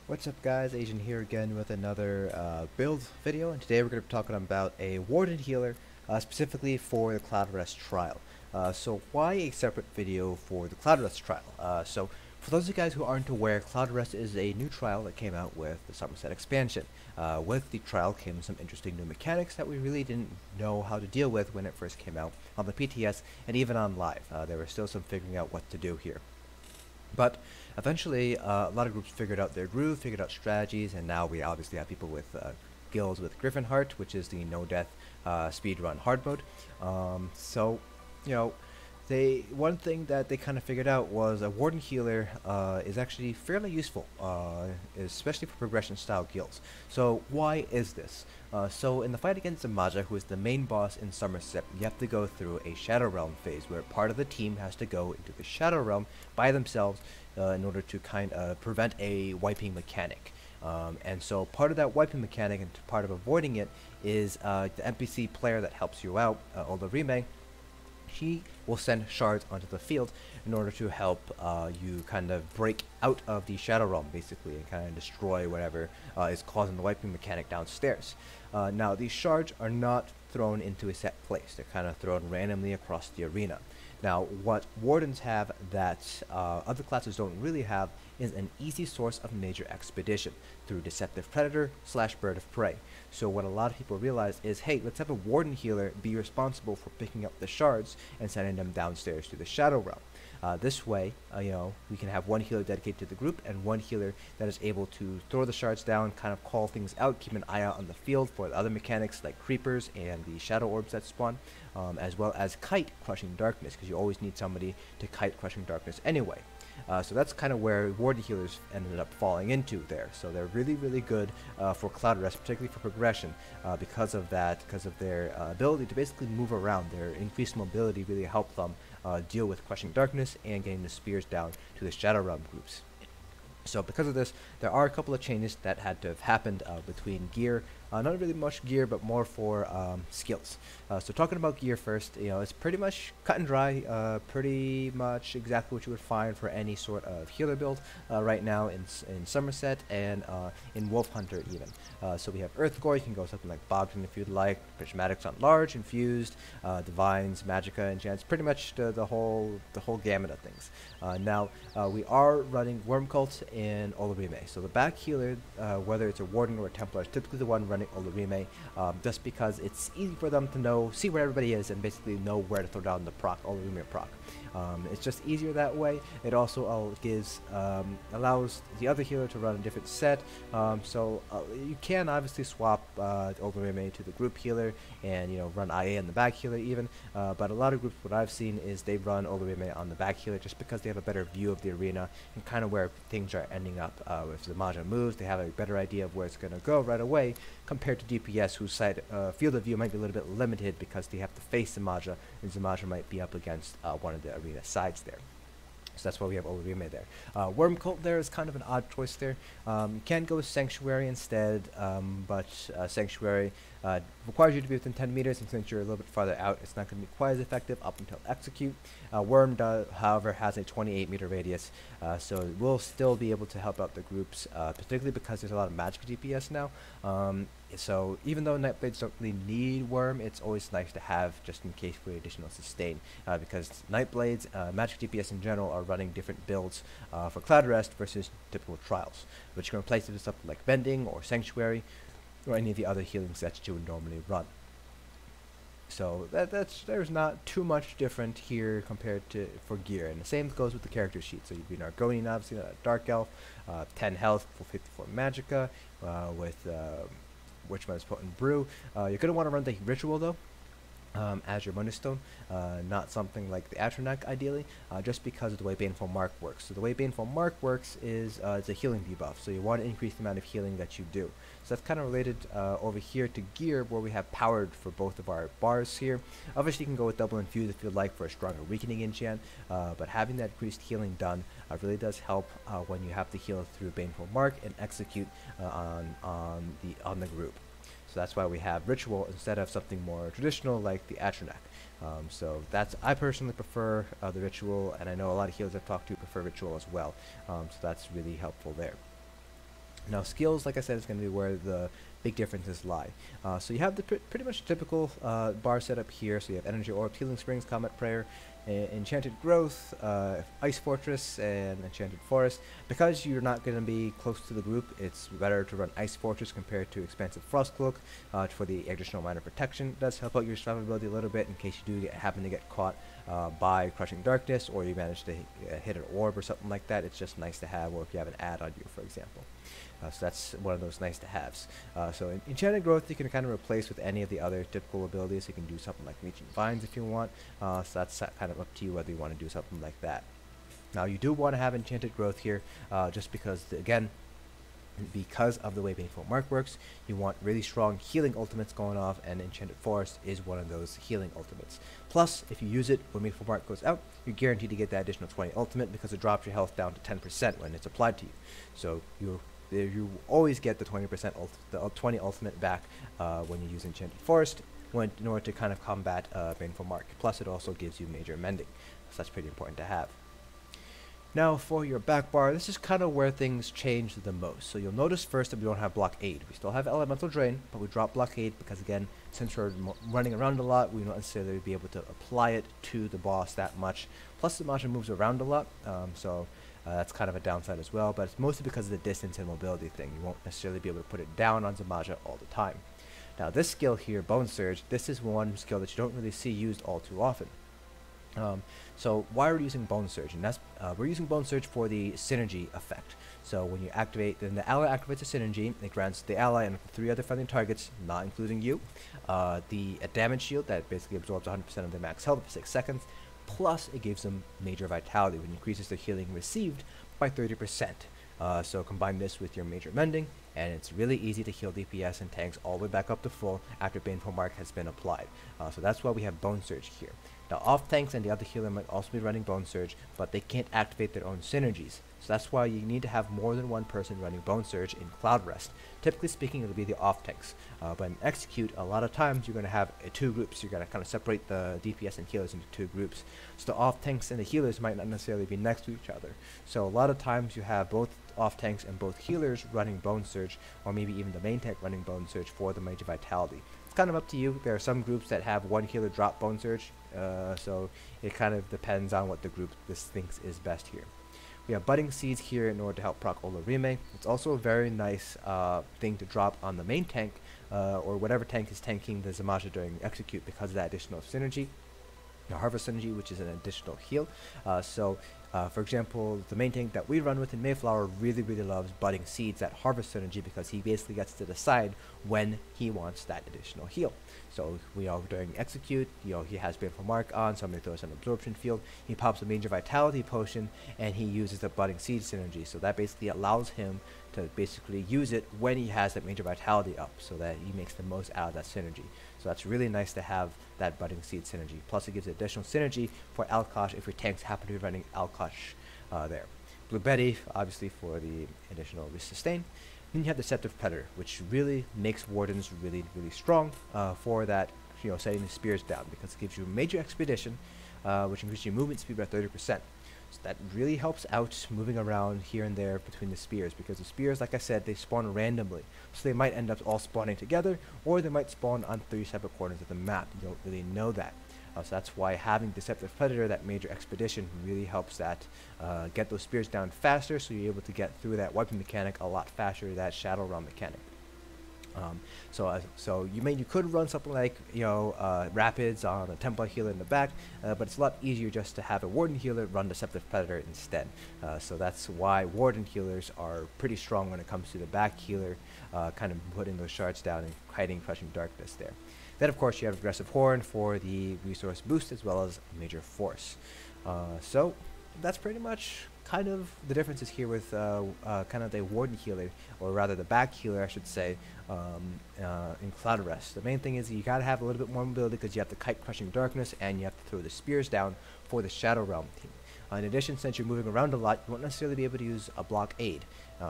What's up guys, Asian here again with another build video, and today we're going to be talking about a Warden Healer specifically for the Cloudrest trial. So why a separate video for the Cloudrest trial? So for those of you guys who aren't aware, Cloudrest is a new trial that came out with the Somerset expansion. With the trial came some interesting new mechanics that we really didn't know how to deal with when it first came out on the PTS and even on live. There was still some figuring out what to do here. But eventually, a lot of groups figured out their groove, figured out strategies, and now we obviously have people with guilds with Griffin Heart, which is the no-death speedrun hard mode. So, you know, one thing that they kind of figured out was a Warden Healer is actually fairly useful, especially for progression-style guilds. So why is this? So in the fight against Zamaja, who is the main boss in Somerset, you have to go through a Shadow Realm phase where part of the team has to go into the Shadow Realm by themselves in order to kind of prevent a wiping mechanic. And so part of that wiping mechanic and part of avoiding it is the NPC player that helps you out, Olorime. He will send shards onto the field in order to help you kind of break out of the Shadow Realm, basically, and kind of destroy whatever is causing the wiping mechanic downstairs. Now, these shards are not thrown into a set place. They're kind of thrown randomly across the arena. Now, what Wardens have that other classes don't really have is an easy source of major expedition through Deceptive Predator / Bird of Prey. So what a lot of people realize is, hey, let's have a Warden Healer be responsible for picking up the shards and sending them downstairs to the Shadow Realm. This way, we can have one healer dedicated to the group and one healer that is able to throw the shards down, kind of call things out, keep an eye out on the field for the other mechanics like creepers and the shadow orbs that spawn, as well as kite crushing darkness, because you always need somebody to kite crushing darkness anyway. So that's kind of where Warden Healers ended up falling into there. So they're really, really good for Cloudrest, particularly for progression, because of their ability to basically move around. Their increased mobility really helped them deal with crushing darkness and getting the spears down to the Shadow Realm groups. So because of this, there are a couple of changes that had to have happened between gear. Not really much gear, but more for skills. So talking about gear first, it's pretty much cut and dry, pretty much exactly what you would find for any sort of healer build right now in Somerset and in Wolf Hunter even. So we have Earth Gore, you can go something like Bogdan if you'd like, Prismatics on Large, Infused, Divines, Magicka, Enchants, pretty much the whole gamut of things. Now, we are running Worm Cult and Olorime. So the back healer, whether it's a Warden or a Templar, is typically the one running Olorime, just because it's easy for them to see where everybody is and basically know where to throw down the Olorime proc. It's just easier that way. It also allows the other healer to run a different set. So you can obviously swap Olorime to the group healer and run IA on the back healer even. But a lot of groups, what I've seen is they run Olorime on the back healer just because they have a better view of the arena and kind of where things are ending up. If the Zamaja moves, they have a better idea of where it's going to go right away, compared to DPS, whose field of view might be a little bit limited because they have to face Zamaja, and Zamaja might be up against one of the arena sides there. So that's why we have Olorime there. Worm Cult there is kind of an odd choice there. You can go with Sanctuary instead, but Sanctuary requires you to be within 10 meters, and since you're a little bit farther out, it's not going to be quite as effective up until Execute. Worm, however, has a 28-meter radius, so it will still be able to help out the groups, particularly because there's a lot of magic DPS now. So even though Nightblades don't really need Worm, it's always nice to have just in case for additional sustain, because Nightblades, magic DPS in general, are running different builds for Cloudrest versus typical trials, which can replace it with something like Mending or Sanctuary or any of the other healing sets you would normally run. So there's not too much different here compared to for gear, and the same goes with the character sheet. So you'd be an Argonian, obviously, a Dark Elf, 10 health for 54 Magicka, with which one is Potent Brew. You're going to want to run the Ritual though, as your Moonstone, not something like the Atronach ideally, just because of the way Baneful Mark works. So the way Baneful Mark works is it's a healing debuff, so you want to increase the amount of healing that you do. So that's kind of related over here to gear, where we have powered for both of our bars here. Obviously you can go with Double Infuse if you'd like for a stronger weakening enchant, but having that increased healing done really does help when you have to heal through Baneful Mark and Execute on the group. So that's why we have Ritual instead of something more traditional like the Atronach. So I personally prefer the Ritual, and I know a lot of healers I've talked to prefer Ritual as well. So that's really helpful there. Now skills, like I said, is going to be where the big differences lie. So you have the pretty much typical bar setup here. So you have Energy Orb, Healing Springs, Combat Prayer, Enchanted Growth, Ice Fortress, and Enchanted Forest. Because you're not going to be close to the group, it's better to run Ice Fortress compared to Expansive Frost Cloak for the additional minor protection. It does help out your survivability a little bit in case you do happen to get caught by Crushing Darkness, or you manage to hit an orb or something like that. It's just nice to have, or if you have an ad on you, for example. So that's one of those nice to haves. So in Enchanted Growth, you can kind of replace with any of the other typical abilities. You can do something like Reaching Vines if you want. So that's kind of up to you whether you want to do something like that. Now you do want to have Enchanted Growth here, just because, again, because of the way Baneful Mark works, you want really strong healing ultimates going off, and Enchanted Forest is one of those healing ultimates. Plus, if you use it when Baneful Mark goes out, you're guaranteed to get that additional 20 ultimate because it drops your health down to 10% when it's applied to you. So you always get the 20% the 20 ultimate back when you use Enchanted Forest in order to kind of combat Baneful Mark. Plus, it also gives you major mending, so that's pretty important to have. Now for your back bar, this is kind of where things change the most. So you'll notice first that we don't have Blockade. We still have Elemental Drain, but we drop Blockade because, again, since we're running around a lot, we won't necessarily be able to apply it to the boss that much. Plus, the Zamaja moves around a lot, so that's kind of a downside as well, but it's mostly because of the distance and mobility thing. You won't necessarily be able to put it down on Zamaja all the time. Now this skill here, Bone Surge, this is one skill that you don't really see used all too often. So why are we using Bone Surge? And that's we're using Bone Surge for the synergy effect. So when you activate, then the ally activates a synergy. It grants the ally and 3 other friendly targets, not including you, a damage shield that basically absorbs 100% of their max health for 6 seconds. Plus, it gives them major vitality, which increases their healing received by 30%. So combine this with your major mending, and it's really easy to heal DPS and tanks all the way back up to full after Baneful Mark has been applied. So that's why we have Bone Surge here. Now, off tanks and the other healer might also be running Bone Surge, but they can't activate their own synergies. So that's why you need to have more than one person running Bone Surge in Cloudrest. Typically speaking, it'll be the off tanks. But in Execute, a lot of times you're going to have 2 groups. You're going to kind of separate the DPS and healers into 2 groups. So the off tanks and the healers might not necessarily be next to each other. So a lot of times you have both off tanks and both healers running Bone Surge, or maybe even the main tank running Bone Surge for the major vitality. It's kind of up to you. There are some groups that have one healer drop Bone Surge, so it kind of depends on what the group thinks is best here. We have Budding Seeds here in order to help proc Olorime. It's also a very nice thing to drop on the main tank, or whatever tank is tanking the Zamaja during Execute, because of that additional synergy. Now, Harvest Synergy, which is an additional heal. For example, the main tank that we run with in Mayflower really loves Budding Seeds, that Harvest Synergy, because he basically gets to decide when he wants that additional heal. So during Execute, he has Baneful Mark on, somebody throws an Absorption Field, he pops a Major Vitality Potion, and he uses the Budding Seeds synergy. So that basically allows him to basically use it when he has that Major Vitality up, so that he makes the most out of that synergy. So that's really nice to have that Budding Seed synergy. Plus, it gives additional synergy for Alkosh if your tanks happen to be running Alkosh there. Blue Betty, obviously, for the additional sustain. Then you have Deceptive Predator, which really makes Wardens really strong for that, setting the spears down, because it gives you major expedition, which increases your movement speed by 30%. So that really helps out moving around here and there between the spears, because the spears, like I said, they spawn randomly. So they might end up all spawning together, or they might spawn on 3 separate corners of the map. You don't really know that. So that's why having Deceptive Predator, that major expedition, really helps that get those spears down faster, so you're able to get through that wiping mechanic a lot faster, that Shadow Realm mechanic. So you could run something like Rapids on a Templar Healer in the back, but it's a lot easier just to have a Warden Healer run Deceptive Predator instead. So that's why Warden Healers are pretty strong when it comes to the back healer, kind of putting those shards down and hiding Crushing Darkness there. Then of course you have Aggressive Horn for the resource boost, as well as Major Force. So that's pretty much kind of the differences here with kind of the Warden Healer, or rather the back healer, I should say, in Cloudrest. The main thing is you gotta have a little bit more mobility, because you have to kite Crushing Darkness, and you have to throw the spears down for the Shadow Realm team. In addition, since you're moving around a lot, you won't necessarily be able to use a Blockade.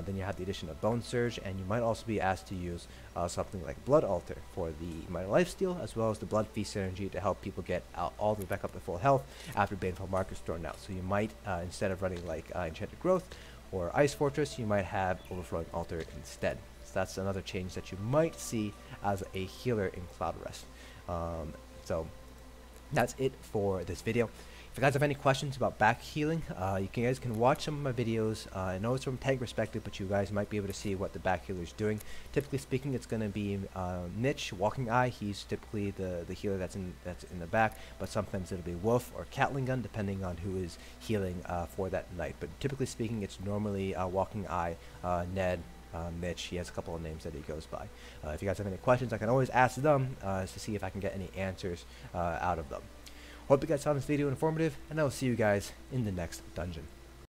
Then you have the addition of Bone Surge, and you might also be asked to use something like Blood Altar for the Minor Lifesteal, as well as the Blood Feast synergy to help people get all the way back up to full health after Baneful Mark is thrown out. So you might, instead of running like Enchanted Growth, or Ice Fortress, you might have Overflowing Altar instead. So that's another change that you might see as a healer in Cloudrest. So that's it for this video. If you guys have any questions about back healing, you guys can watch some of my videos. I know it's from tank perspective, but you guys might be able to see what the back healer is doing. Typically speaking, it's going to be Mitch, Walking Eye. He's typically the healer that's in the back, but sometimes it'll be Wolf or Catling Gun, depending on who is healing for that night. But typically speaking, it's normally Walking Eye, Ned, Mitch. He has a couple of names that he goes by. If you guys have any questions, I can always ask them to see if I can get any answers out of them. Hope you guys found this video informative, and I will see you guys in the next dungeon.